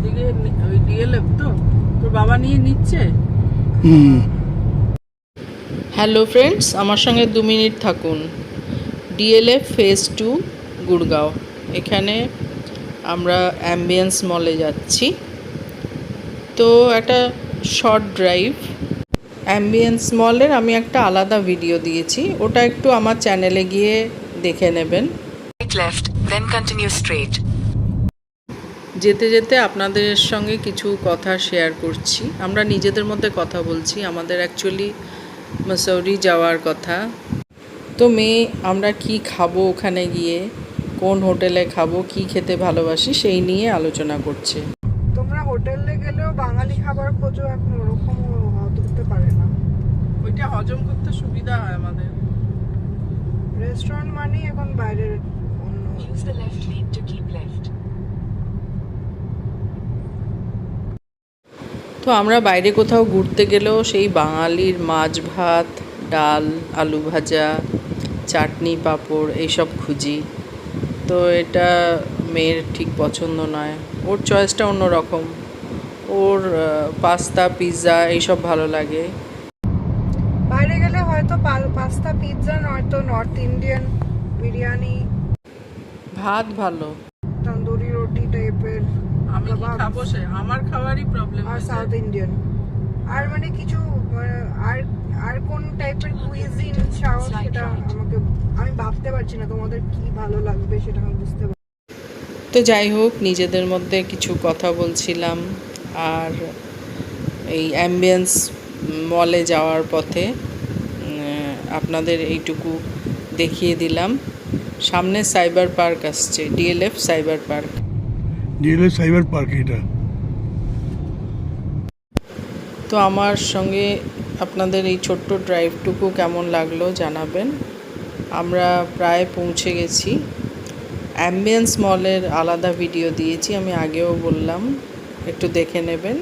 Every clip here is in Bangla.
ওদিকে ওই ডিএলএফ তো তোর বাবা নিয়ে নিচ্ছে। হ্যালো ফ্রেন্ডস, আমার সঙ্গে 2 মিনিট থাকুন। ডিএলএফ ফেজ 2 গুড়গাঁও, এখানে আমরা অ্যাম্বিয়েন্স মলে যাচ্ছি। তো একটা শর্ট ড্রাইভ। অ্যাম্বিয়েন্স মলের আমি একটা আলাদা ভিডিও দিয়েছি, ওটা একটু আমার চ্যানেলে গিয়ে দেখে নেবেন। Left, then continue straight. যেতে যেতে আপনাদের সঙ্গে কিছু কথা শেয়ার করছি। আমরা নিজেদের মধ্যে কথা বলছি, আমাদের অ্যাকচুয়ালি মসৌরি যাওয়ার কথা। তো মেয়ে আমরা কি খাবো ওখানে গিয়ে, কোন হোটেলে খাবো, কি খেতে ভালোবাসি সেই নিয়ে আলোচনা করছে। তোমরা হোটেলে গেলেও বাঙালি খাবার খোঁজো, এখন ওরকম হতে পারে না। ওইটা হজম করতে সুবিধা হয় আমাদের। রেস্টুরেন্ট মানে এখন বাইরের অন্য। Use the left lane to keep left. তো আমরা বাইরে কোথাও ঘুরতে গেলেও সেই বাঙালির মাছ ভাত, ডাল, আলু ভাজা, চাটনি, পাঁপড় এইসব খুঁজি। তো এটা মেয়ের ঠিক পছন্দ নয়, ওর চয়েসটা অন্যরকম। ওর পাস্তা, পিৎজা এইসব ভালো লাগে। বাইরে গেলে হয়তো পাস্তা, পিৎজা, নয়তো নর্থ ইন্ডিয়ান বিরিয়ানি, ভাত ভালো, তন্দুরি রুটি টাইপের, আমি কি খাবো সে আমার খাবারই প্রবলেম। আর সাউথ ইন্ডিয়ান। আর মানে কিছু আর আর কোন টাইপের কুইজিন চাও সেটা আমি ভাবতে পারছি না। তোমাদের কি ভালো লাগবে সেটা আমি বুঝতে পারছি। তো যাই হোক, নিজেদের মধ্যে কিছু কথা বলছিলাম। আর এই অ্যাম্বিয়েন্স মলে যাওয়ার পথে আপনাদের এইটুকু দেখিয়ে দিলাম। সামনে সাইবার পার্ক আসছে, ডিএলএফ সাইবার পার্ক। এটা তো আমার সঙ্গে আপনাদের এই ছোট্ট ড্রাইভটুকু কেমন লাগলো জানাবেন। আমরা প্রায় পৌঁছে গেছি। অ্যাম্বিয়েন্স মলের আলাদা ভিডিও দিয়েছি, আমি আগেও বললাম, একটু দেখে নেবেন।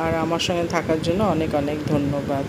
আর আমার সঙ্গে থাকার জন্য অনেক অনেক ধন্যবাদ।